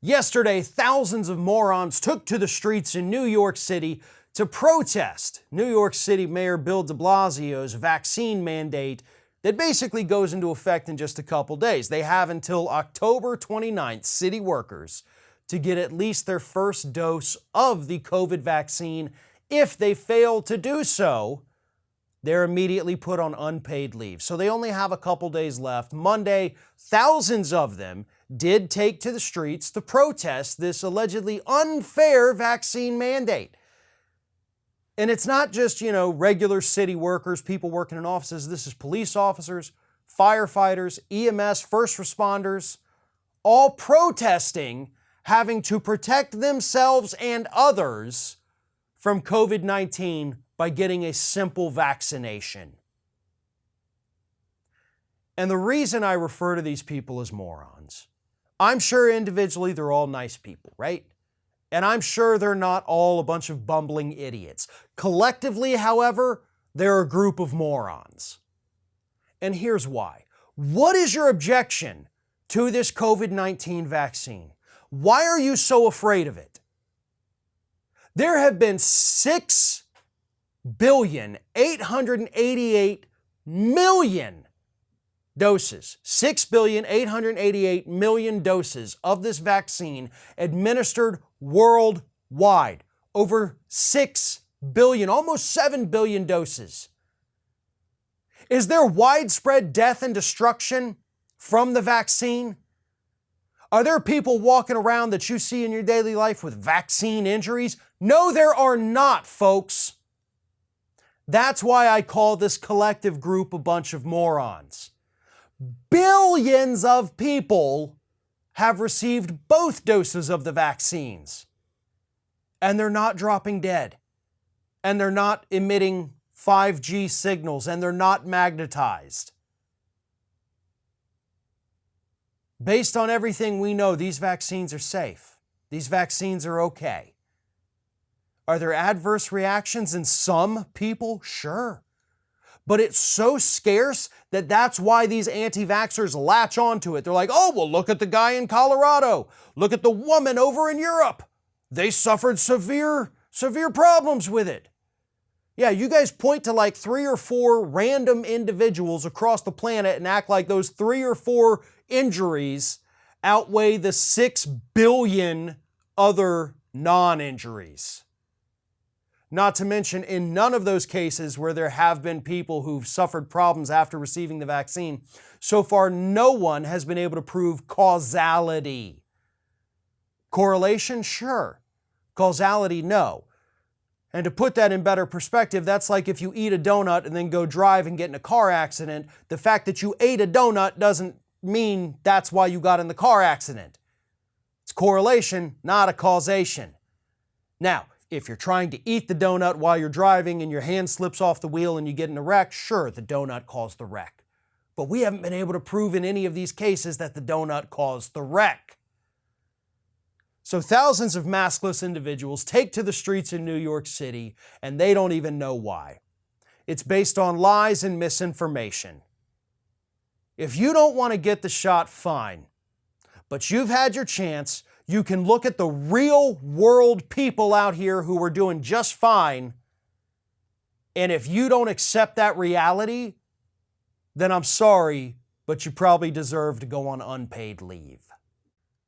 Yesterday, thousands of morons took to the streets in New York City to protest New York City Mayor Bill de Blasio's vaccine mandate that basically goes into effect in just a couple days. They have until October 29th, city workers, to get at least their first dose of the COVID vaccine. If they fail to do so, they're immediately put on unpaid leave. So they only have a couple days left. Monday, thousands of them did take to the streets to protest this allegedly unfair vaccine mandate. And it's not just, regular city workers, people working in offices. This is police officers, firefighters, EMS, first responders, all protesting having to protect themselves and others from COVID-19 by getting a simple vaccination. And the reason I refer to these people as morons, I'm sure individually they're all nice people, right? And I'm sure they're not all a bunch of bumbling idiots. Collectively, however, they're a group of morons. And here's why. What is your objection to this COVID-19 vaccine? Why are you so afraid of it? There have been 6,888,000,000 doses, 6,888,000,000 doses of this vaccine administered worldwide. Over 6 billion, almost 7 billion doses. Is there widespread death and destruction from the vaccine? Are there people walking around that you see in your daily life with vaccine injuries? No, there are not, folks. That's why I call this collective group a bunch of morons. Billions of people have received both doses of the vaccines, and they're not dropping dead, and they're not emitting 5G signals, and they're not magnetized. Based on everything we know, these vaccines are safe. These vaccines are okay. Are there adverse reactions in some people? Sure. But it's so scarce that that's why these anti-vaxxers latch onto it. They're like, oh, well, look at the guy in Colorado. Look at the woman over in Europe. They suffered severe problems with it. Yeah, you guys point to like 3 or 4 random individuals across the planet and act like those 3 or 4 injuries outweigh the 6 billion other non-injuries. Not to mention, in none of those cases where there have been people who've suffered problems after receiving the vaccine, so far no one has been able to prove causality. Correlation? Sure. Causality? No. And to put that in better perspective, that's like if you eat a donut and then go drive and get in a car accident. The fact that you ate a donut doesn't mean that's why you got in the car accident. It's correlation, not a causation. Now, if you're trying to eat the donut while you're driving and your hand slips off the wheel and you get in a wreck, sure, the donut caused the wreck. But we haven't been able to prove in any of these cases that the donut caused the wreck. So thousands of maskless individuals take to the streets in New York City, and they don't even know why. It's based on lies and misinformation. If you don't want to get the shot, fine. But you've had your chance. You can look at the real world people out here who are doing just fine. And if you don't accept that reality, then I'm sorry, but you probably deserve to go on unpaid leave.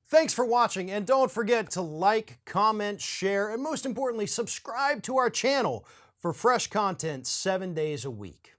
Thanks for watching, and don't forget to like, comment, share, and most importantly, subscribe to our channel for fresh content 7 days a week.